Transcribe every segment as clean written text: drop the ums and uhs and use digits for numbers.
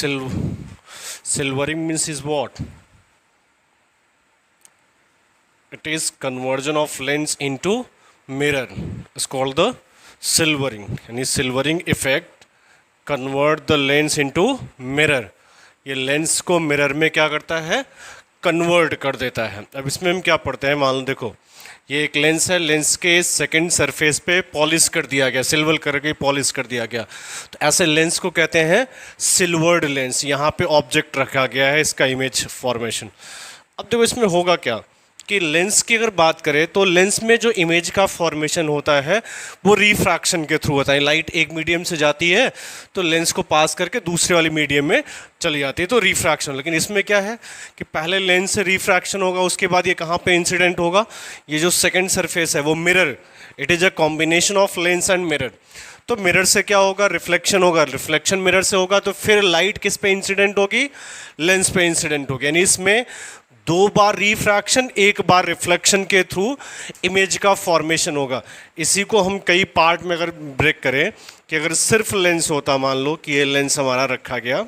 silvering means is what? It is conversion of lens into mirror. It's called the silvering. यानी silvering effect convert the lens into mirror. ये lens को mirror में क्या करता है? Convert कर देता है. अब इसमें हम क्या पढ़ते हैं? मान लो देखो, ये एक लेंस है, लेंस के सेकंड सरफेस पे पॉलिश कर दिया गया, सिल्वर करके पॉलिश कर दिया गया. तो ऐसे लेंस को कहते हैं सिल्वर्ड लेंस. यहाँ पे ऑब्जेक्ट रखा गया है, इसका इमेज फॉर्मेशन. अब देखो इसमें होगा क्या कि लेंस की अगर बात करें तो लेंस में जो इमेज का फॉर्मेशन होता है वो रिफ्रैक्शन के थ्रू होता है. लाइट एक मीडियम से जाती है तो लेंस को पास करके दूसरे वाली मीडियम में चली जाती है, तो रिफ्रैक्शन. लेकिन इसमें क्या है कि पहले लेंस से रिफ्रैक्शन होगा, उसके बाद ये कहाँ पे इंसिडेंट होगा? ये जो सेकंड सरफेस है वो mirror. It is a combination of lens and mirror. तो मिरर से क्या होगा? रिफ्लेक्शन होगा. रिफ्लेक्शन मिरर से होगा तो फिर लाइट किस पे इंसिडेंट होगी? लेंस पे इंसिडेंट होगी. यानी इसमें दो बार रिफ्रैक्शन, एक बार रिफ्लेक्शन के थ्रू इमेज का फॉर्मेशन होगा. इसी को हम कई पार्ट में अगर ब्रेक करें कि अगर सिर्फ लेंस होता, मान लो कि ये लेंस हमारा रखा गया,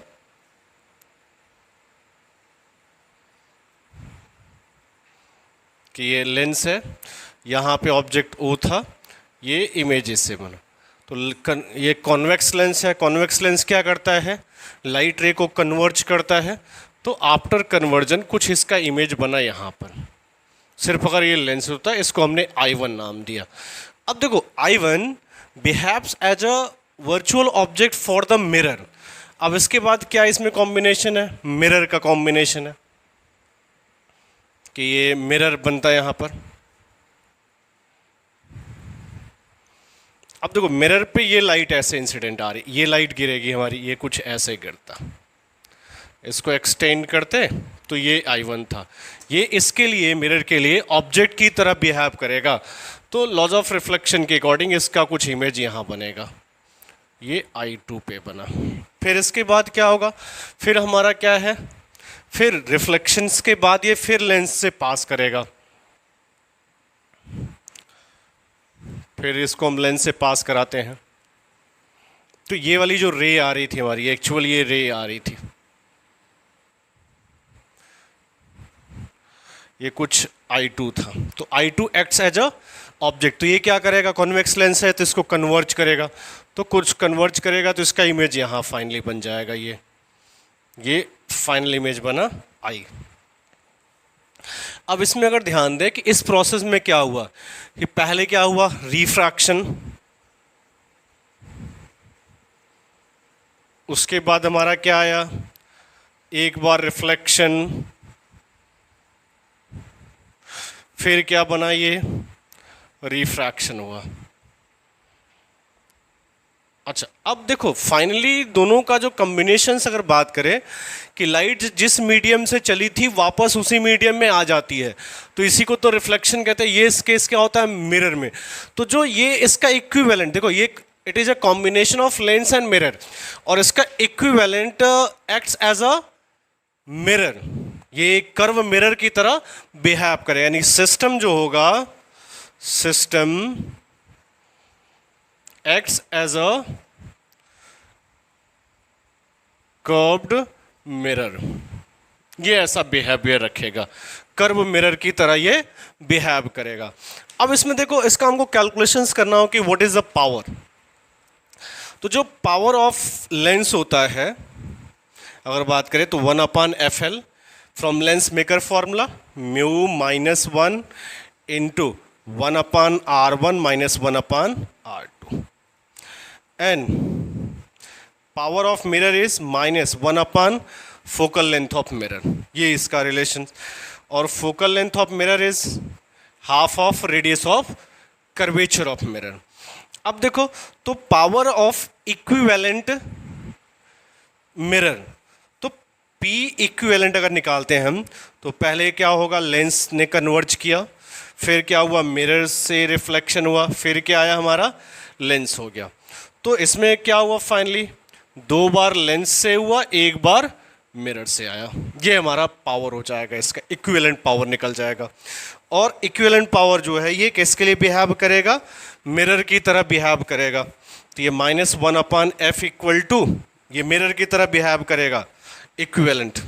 कि ये लेंस है, यहाँ पे ऑब्जेक्ट O था, ये इमेज इससे बना. तो ये कॉन्वेक्स लेंस है. कॉन्वेक्स लेंस क्या करता है? लाइट रे को कन्वर्ज करता है. तो आफ्टर कन्वर्जन कुछ इसका इमेज बना यहाँ पर. सिर्फ अगर ये लेंस होता है, इसको हमने I1 नाम दिया. अब देखो I1 behaves as a virtual object for the mirror. अब इसके बाद क्या इसमें कॉम्बिनेशन है? मिरर का कॉम्बिनेशन है कि ये मिरर बनता है यहाँ पर. अब देखो मिरर पे ये लाइट ऐसे इंसिडेंट आ रही, ये लाइट गिरेगी हमारी, ये कुछ ऐसे गिरता. इसको एक्सटेंड करते तो ये I1 था. ये इसके लिए, मिरर के लिए ऑब्जेक्ट की तरह बिहेव करेगा. तो लॉज ऑफ रिफ्लेक्शन के अकॉर्डिंग इसका कुछ इमेज यहाँ बनेगा. ये I2 पे बना. फिर इसके बाद क्या होगा? फिर हमारा क्या है? फिर रिफ्लेक्शंस के बाद ये फिर लेंस से पास करेगा. फिर इसको हम लेंस से पास कराते हैं. तो ये वाली जो रे आ रही थी हमारी, एक्चुअल ये रे आ रही थी, ये कुछ I2 था. तो I2 acts as a object. तो ये क्या करेगा? कॉन्वेक्स लेंस है तो इसको कन्वर्ज करेगा. तो कुछ कन्वर्ज करेगा तो इसका इमेज यहाँ फाइनली बन जाएगा. ये फाइनल इमेज बना I. अब इसमें अगर ध्यान दें कि इस प्रोसेस में क्या हुआ कि पहले क्या हुआ? रिफ्रैक्शन. उसके बाद हमारा क्या आया? एक बार रिफ्लेक्शन. फिर क्या बना? ये रिफ्रैक्शन हुआ. अच्छा, अब देखो फाइनली दोनों का जो कॉम्बिनेशन अगर बात करें कि लाइट जिस मीडियम से चली थी वापस उसी मीडियम में आ जाती है, तो इसी को तो रिफ्लेक्शन कहते हैं. ये इस केस क्या होता है? मिरर में. तो जो ये इसका इक्विवेलेंट देखो, ये it is a combination of lens and mirror, और इसका equivalent acts as a mirror. ये कर्व मिरर की तरह बिहेव करे. यानी सिस्टम जो होगा, system acts as a curved mirror. ये ऐसा बिहेवियर रखेगा, कर्व मिरर की तरह ये बिहेव करेगा. अब इसमें देखो, इसका हमको कैलकुलेशंस करना हो कि व्हाट इज द पावर. तो जो पावर ऑफ लेंस होता है अगर बात करें तो 1/FL from lens maker formula, mu -1 into 1/R1 - 1/R2. And power of mirror is -1 focal length of mirror. ये इसका रिलेशन. और focal length of mirror is half of radius of curvature of mirror. अब देखो, तो power of equivalent mirror, तो P equivalent अगर निकालते हैं हम तो पहले क्या होगा? लेंस ने कन्वर्ज किया, फिर क्या हुआ? मिरर से रिफ्लेक्शन हुआ, फिर क्या आया? हमारा लेंस हो गया. तो इसमें क्या हुआ? फाइनली 2 बार लेंस से हुआ, 1 बार मिरर से आया. ये हमारा पावर हो जाएगा, इसका इक्विवेलेंट पावर निकल जाएगा. और इक्विवेलेंट पावर जो है ये किसके लिए बिहेव करेगा? मिरर की तरह बिहेव करेगा. तो ये -1/F इक्वल टू ये मिरर की तरह बिहेव करेगा। Equivalent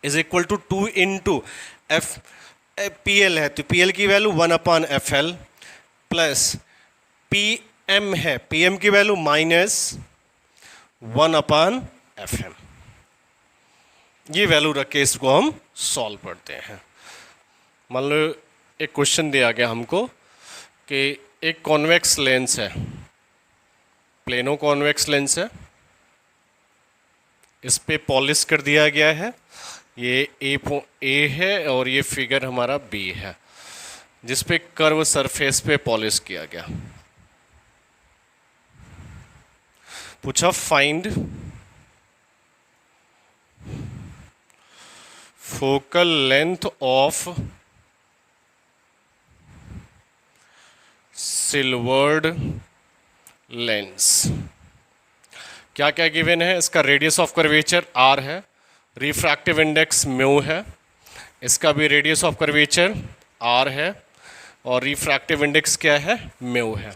is equal to 2 into F P L है तो पी एल की value 1/FL plus P M है, पी एम की वैल्यू -1/FM। ये वैल्यू रख के इसको हम सॉल्व करते हैं। मान लो एक क्वेश्चन दिया गया हमको कि एक कॉन्वेक्स लेंस है, प्लेनो कॉन्वेक्स लेंस है, इस पे पॉलिश कर दिया गया है, ये ए है और ये फिगर हमारा बी है, जिस पे कर्व सरफेस पे पॉलिश किया गया। पूछा find focal length of silvered lens. क्या क्या गिवन है? इसका रेडियस ऑफ कर्वेचर r है, रिफ्रैक्टिव इंडेक्स म्यू है, इसका भी रेडियस ऑफ कर्वेचर r है और रिफ्रैक्टिव इंडेक्स क्या है? म्यू है।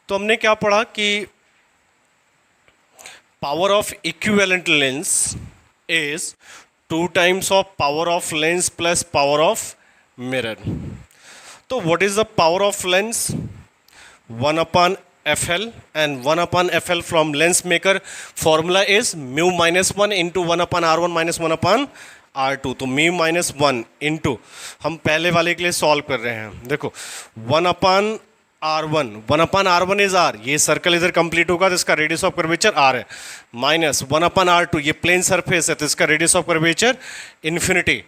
तो हमने क्या पढ़ा कि power of equivalent lens is 2 times of power of lens plus power of mirror. तो what is the power of lens? 1/FL and 1/FL from lens maker formula is mu -1 into 1/R1 minus 1/R2। तो mu -1 into हम पहले वाले के लिए solve कर रहे हैं। देखो 1/R1 इज R, ये सर्कल इधर कंप्लीट होगा तो इसका रेडियस ऑफ कर्वेचर R है, माइनस 1/R2 ये प्लेन सरफेस है तो इसका रेडियस ऑफ कर्वेचर इन्फिनिटी।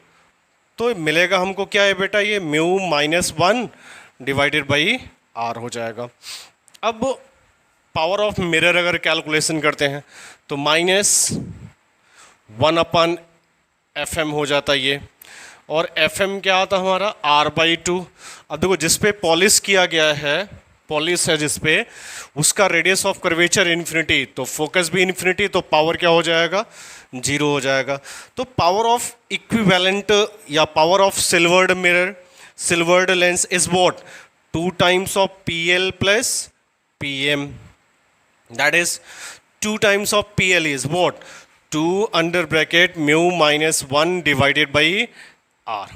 तो मिलेगा हमको क्या है बेटा? ये mu -1 डिवाइडेड बाई R हो जाएगा। अब पावर ऑफ मिरर अगर कैलकुलेशन करते हैं तो -1/FM हो जाता ये, और FM क्या आता हमारा? R/2। अब देखो जिस पे पॉलिश किया गया है, पॉलिश है जिस पे, उसका रेडियस ऑफ कर्वेचर इन्फिनिटी, तो फोकस भी इन्फिनिटी, तो पावर क्या हो जाएगा? 0 हो जाएगा। तो पावर ऑफ इक्विवेलेंट या power of silvered mirror, silvered lens is what? 2 times of PL plus PM। That is 2 times of PL is what? 2 under bracket mu -1 divided by R।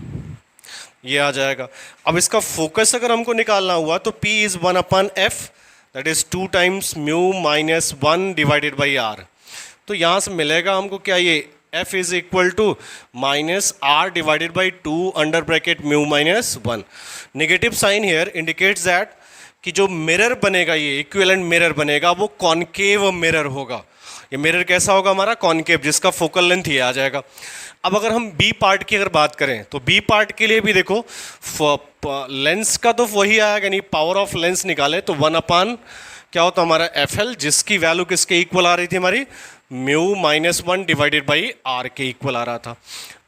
ये आ जाएगा। अब इसका फोकस अगर हमको निकालना हुआ तो P is 1/F, that is 2 times mu -1 divided by R। तो यहाँ से मिलेगा हमको क्या? ये F is equal to -R divided by 2 under bracket mu -1। Negative sign here indicates that कि जो मिरर बनेगा, ये इक्विवेलेंट मिरर बनेगा, वो कॉनकेव मिरर होगा। ये मिरर कैसा होगा हमारा? कॉनकेव, जिसका फोकल लेंथ ये आ जाएगा। अब अगर हम बी पार्ट की अगर बात करें तो बी पार्ट के लिए भी देखो लेंस का तो वही आएगा, यानी पावर ऑफ लेंस निकाले तो 1/ क्या होता हमारा? FL, जिसकी वैल्यू किसके इक्वल आ रही थी हमारी? mu -1 डिवाइडेड बाई R के इक्वल आ रहा था।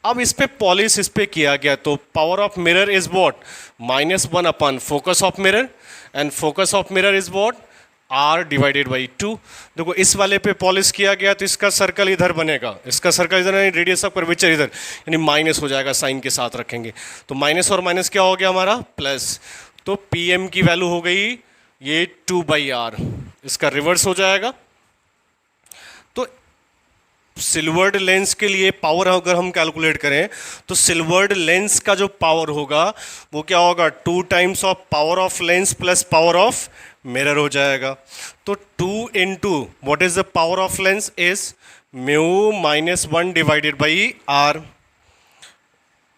अब इस पे पॉलिश इस पे किया गया तो power of mirror is what? -1/ focus of mirror, and focus of mirror is what? R divided by 2। देखो इस वाले पे पॉलिश किया गया तो इसका सर्कल इधर बनेगा, इसका सर्कल इधर, रेडियस ऑफ कर्वेचर इधर, यानी माइनस हो जाएगा, साइन के साथ रखेंगे तो माइनस और माइनस क्या हो गया हमारा? प्लस। तो PM की वैल्यू हो गई ये 2/R, इसका रिवर्स हो जाएगा। तो सिल्वर्ड लेंस के लिए पावर अगर हम कैलकुलेट करें तो सिल्वर्ड लेंस का जो पावर होगा वो क्या होगा? 2 times of power of lens plus power of mirror हो जाएगा। तो 2 into what is the power of lens is mu -1 divided by R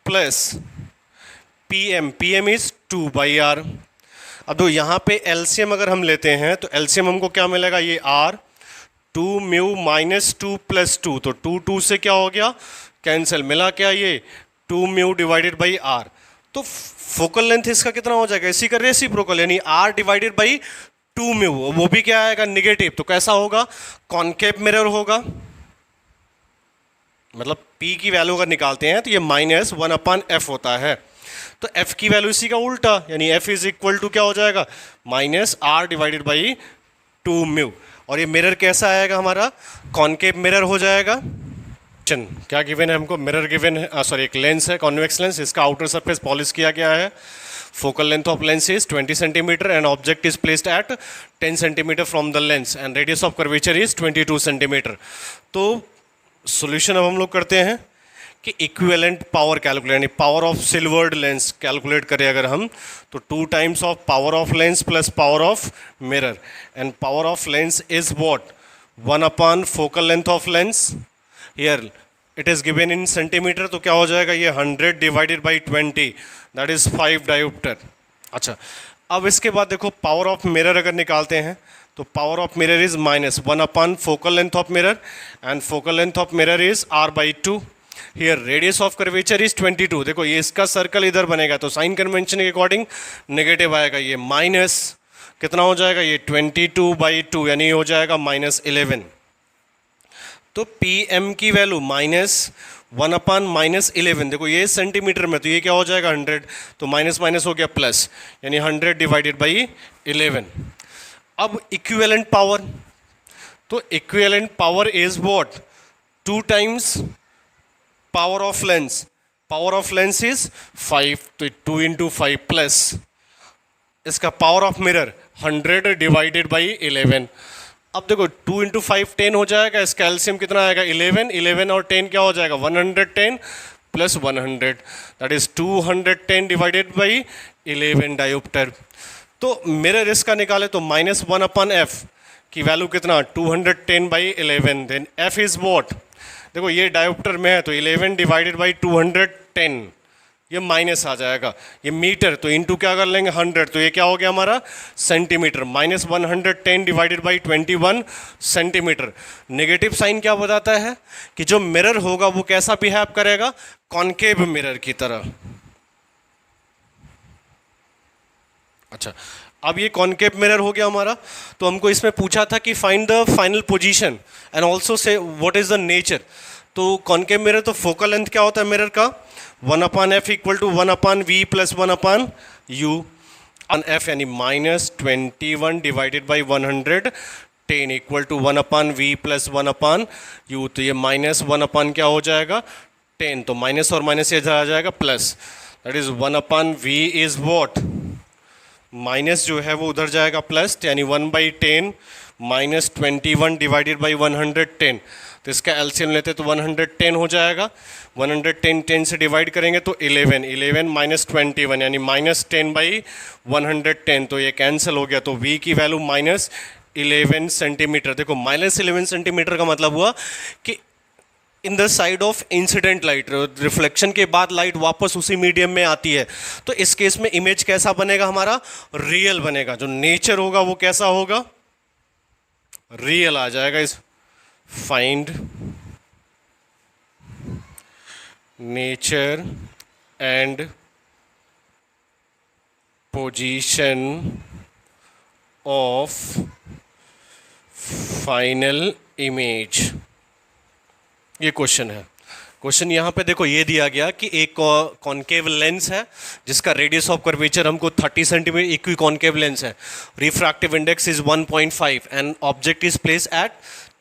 plus PM is 2/R। अब दो यहाँ पे एलसीएम अगर हम लेते हैं तो एलसीएम हमको क्या मिलेगा? ये R, 2 mu -2 प्लस 2, तो 2 से क्या हो गया? कैंसिल, मिला क्या? ये 2 mu डिवाइडेड बाई R। तो फोकल लेंथ इसका कितना हो जाएगा? इसी का रेसिप्रोकल, यानी R डिवाइडेड बाई 2 mu, वो भी क्या आएगा? निगेटिव। तो कैसा होगा? कॉनकेव मिरर होगा। मतलब P की वैल्यू अगर निकालते हैं तो ये -1/F होता है, तो F की वैल्यू इसी का उल्टा, यानी F इज इक्वल टू क्या हो जाएगा? -R divided by 2 mu। और ये मिरर कैसा आएगा हमारा? कॉनकेव मिरर हो जाएगा। क्या गिवन है हमको? मिरर गिवन है, सॉरी एक लेंस है, कॉन्वेक्स लेंस, इसका आउटर सरफेस पॉलिश किया गया है, focal length of lens is 20 centimeter and object is placed at 10 centimeter from the lens and radius of curvature is 22 centimeter. तो solution अब हम लोग करते हैं कि इक्विवेलेंट पावर कैलकुलेट यानी power of silvered lens calculate करें अगर हम तो 2 times of power of lens plus power of mirror and power of lens is what 1 upon focal length of lens. Here it is given in centimetre तो क्या हो जाएगा ये 100 divided by 20 that is 5 dioptre. अच्छा अब इसके बाद देखो पावर ऑफ मिरर अगर निकालते हैं तो power of mirror is -1 upon focal length of mirror and focal length of mirror is r/2. Here radius of curvature is 22. देखो ये इसका सर्कल इधर बनेगा तो साइन कन्वेंशन के अकॉर्डिंग नेगेटिव आएगा, ये माइनस कितना हो जाएगा ये 22/2 यानी हो जाएगा -11. तो पी एम की वैल्यू -1 upon -11. देखो ये सेंटीमीटर में तो ये क्या हो जाएगा 100 तो माइनस माइनस हो गया प्लस यानी 100 डिवाइडेड बाई 11. अब इक्विवेलेंट पावर तो equivalent power is what 2 times power of lens. Power of lens is 5 तो 2 into 5 प्लस इसका power of mirror 100 divided by 11. अब देखो 2 into 5 10 हो जाएगा, इसका एलसीएम कितना आएगा 11 और 10 क्या हो जाएगा 110 plus 100 that is 210 divided by 11 dioptre. तो मिरर इसका निकाले तो -1 upon f की वैल्यू कितना 210/11 देन f इज वॉट देखो ये डायोप्टर में है तो 11 डिवाइडेड बाई 210 ये माइनस आ जाएगा, ये मीटर तो इनटू क्या कर लेंगे 100 तो ये क्या हो गया हमारा centimetre. -110 divided by 21 centimetre. Negative sign क्या बताता है कि जो मिरर होगा वो कैसा बिहेव करेगा कॉनकेव मिरर की तरह. अच्छा अब ये कॉनकेव मिरर हो गया हमारा. तो हमको इसमें पूछा था कि find the final position and also say what is the nature. तो कॉनकेव मिरर तो फोकल लेंथ क्या होता है मिरर का 1 upon f equal to 1 upon v plus 1 upon u on f यानी -21 divided by 110 equal to 1 upon v plus 1 upon u. तो ये -1 upon क्या हो जाएगा 10 तो माइनस और माइनस इधर आ जाएगा plus that is 1 upon v is what minus जो है वो उधर जाएगा प्लस यानी 1/10 -21 डिवाइडेड बाई 110 तो इसका एलसीएम लेते तो 110 हो जाएगा. 110 10 से डिवाइड करेंगे तो 11 -21 यानी -10/110 तो ये कैंसिल हो गया. तो v की वैल्यू -11 सेंटीमीटर. देखो -11 सेंटीमीटर का मतलब हुआ कि in the side of incident light reflection के बाद लाइट वापस उसी मीडियम में आती है तो इस केस में इमेज कैसा बनेगा हमारा रियल बनेगा. जो नेचर होगा वो कैसा होगा रियल आ जाएगा. इस find nature and position of final image ये क्वेश्चन है. क्वेश्चन यहाँ पे देखो ये दिया गया कि एक कॉनकेव लेंस है जिसका रेडियस ऑफ कर्वेचर हमको 30 सेंटीमीटर इक्वी कॉनकेव लेंस है. Refractive index is 1.5 and object is place at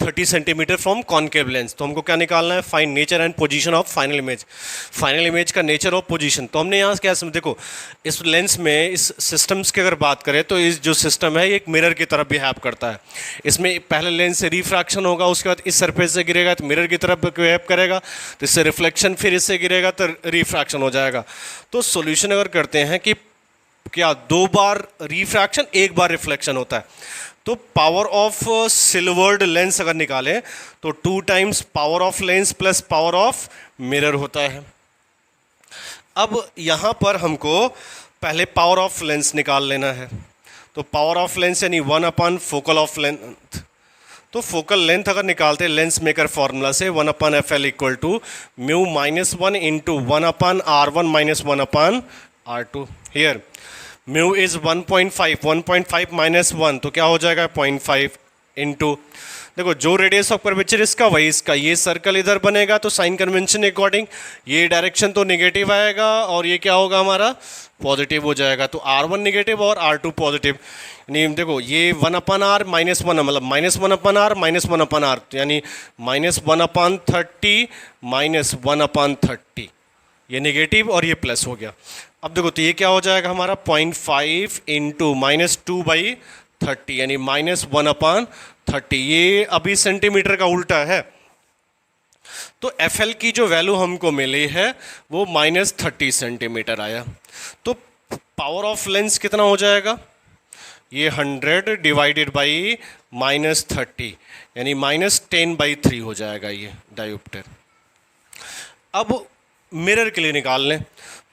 30 centimetre from concave lens. तो हमको क्या निकालना है find nature and position of final image. Final image का नेचर ऑफ पोजीशन तो हमने यहाँ क्या देखो इस लेंस में इस सिस्टम्स की अगर बात करें तो इस जो सिस्टम है ये एक मिरर की तरफ बिहेव करता है. इसमें पहले लेंस से रिफ्रैक्शन होगा उसके बाद इस सरफेस से गिरेगा तो मिरर की तरफ बिहेव करेगा तो इससे रिफ्लेक्शन फिर इससे गिरेगा तो रिफ्रैक्शन हो जाएगा. तो सोल्यूशन अगर करते हैं कि क्या 2 बार रिफ्रैक्शन 1 बार रिफ्लेक्शन होता है तो पावर ऑफ सिल्वर्ड लेंस अगर निकालें तो 2 times power of lens plus power of mirror होता है. अब यहाँ पर हमको पहले पावर ऑफ लेंस निकाल लेना है. तो पावर ऑफ लेंस यानी 1 upon फोकल ऑफ लेंथ. तो फोकल लेंथ अगर निकालते हैं लेंस मेकर फॉर्मूला से 1 upon FL equal to mu -1 into 1 upon R1 -1 upon R2. Here mu is 1.5 minus 1 तो क्या हो जाएगा 0.5 इंटू देखो जो रेडियस ऑफ कर्वेचर इसका वही इसका. ये सर्कल इधर बनेगा तो साइन कन्वेंशन अकॉर्डिंग ये डायरेक्शन तो नेगेटिव आएगा और ये क्या होगा हमारा पॉजिटिव हो जाएगा. तो R1 नेगेटिव और R2 पॉजिटिव यानी देखो ये 1 upon R -1 मतलब -1 upon R -1 upon R यानी -1 upon 30 -1 upon 30 ये नेगेटिव और ये प्लस हो गया. अब देखो तो ये क्या हो जाएगा हमारा 0.5 इंटू -2/30 यानी -1/30। ये अभी सेंटीमीटर का उल्टा है। तो FL की जो वैल्यू हमको मिली है वो -30 सेंटीमीटर आया। तो पावर ऑफ लेंस कितना हो जाएगा, ये 100 डिवाइडेड बाई -30 यानी -10/3 हो जाएगा ये डायोप्टर। अब मिरर के लिए निकाल लें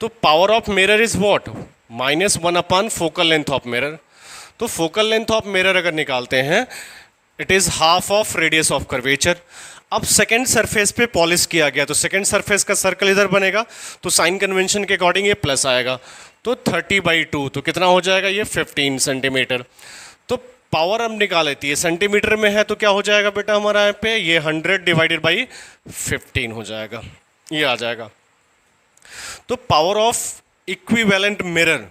तो power of mirror is what, -1 focal length of mirror. तो फोकल लेंथ ऑफ मिरर अगर निकालते हैं it is half of radius of curvature. अब सेकेंड सरफेस पे पॉलिश किया गया तो सेकेंड सरफेस का सर्कल इधर बनेगा तो साइन कन्वेंशन के अकॉर्डिंग ये प्लस आएगा। तो 30/2 तो कितना हो जाएगा ये 15 सेंटीमीटर। तो पावर हम निकाले थी, ये सेंटीमीटर में है तो क्या हो जाएगा बेटा हमारा यहाँ पे, ये 100 डिवाइडेड बाई 15 हो जाएगा, ये आ जाएगा। तो power of equivalent mirror,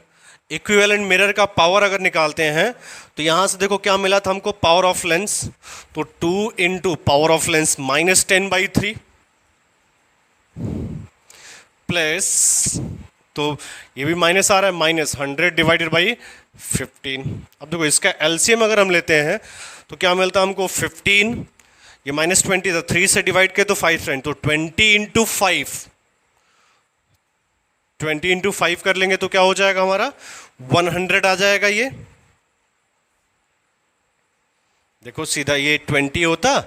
equivalent mirror का पावर अगर निकालते हैं तो यहां से देखो क्या मिला था हमको, पावर ऑफ लेंस। तो 2 into power of lens -10/3 plus, तो ये भी माइनस आ रहा है, -100 डिवाइडेड बाई 15। अब देखो इसका एलसीएम अगर हम लेते हैं तो क्या मिलता है हमको 15, ये -20 था, 3 से डिवाइड किया तो 5 फ्रेंड, तो 20 इंटू 5, 20 इंटू 5 कर लेंगे तो क्या हो जाएगा हमारा 100 आ जाएगा। ये देखो सीधा ये 20 होता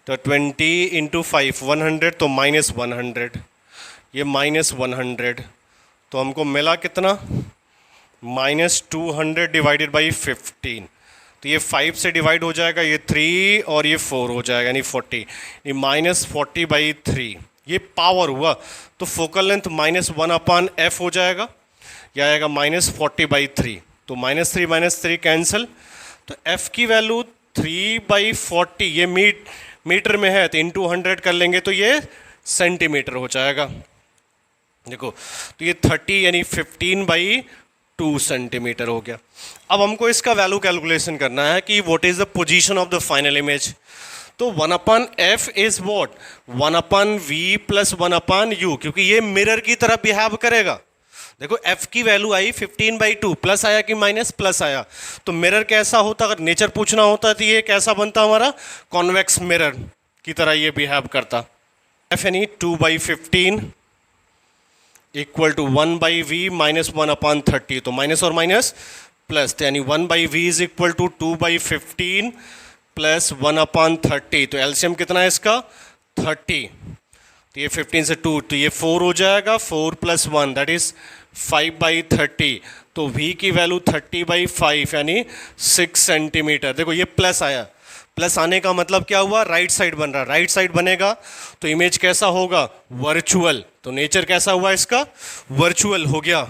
तो 20 इंटू 5 100 तो -100, ये -100 तो हमको मिला कितना -200 डिवाइडेड बाई 15। तो ये 5 से डिवाइड हो जाएगा, ये 3 और ये 4 हो जाएगा यानी 40, ये -40/3 ये पावर हुआ। तो फोकल लेंथ -1/f हो जाएगा, यह आएगा -40/3। तो -3 कैंसिल, तो f की वैल्यू 3/40, ये मीटर में है तो इंटू 100 कर लेंगे तो ये सेंटीमीटर हो जाएगा। देखो तो ये 30 यानी 15/2 सेंटीमीटर हो गया। अब हमको इसका वैल्यू कैलकुलेशन करना है कि what is the position of the final image. तो 1/f is what, 1/v plus 1/u, क्योंकि ये मिरर की तरह बिहेव करेगा। देखो f की वैल्यू आई 15/2, प्लस आया कि माइनस, प्लस आया। तो मिरर कैसा होता, अगर नेचर पूछना होता तो ये कैसा बनता हमारा, कॉन्वेक्स मिरर की तरह ये बिहेव करता। f यानी 2/15 इक्वल टू 1/v माइनस 1/30, तो माइनस और माइनस प्लस, यानी 1/v is equal to 2/15 plus 1/30। तो एलसीएम कितना है इसका 30, तो ये 15 से 2 तो ये 4 हो जाएगा, 4 + 1 दैट इज 5/30। तो v की वैल्यू 30/5 यानी 6 सेंटीमीटर। देखो ये प्लस आया, प्लस आने का मतलब क्या हुआ, राइट साइड बन रहा, राइट साइड बनेगा तो इमेज कैसा होगा, वर्चुअल। तो नेचर कैसा हुआ इसका, वर्चुअल हो गया।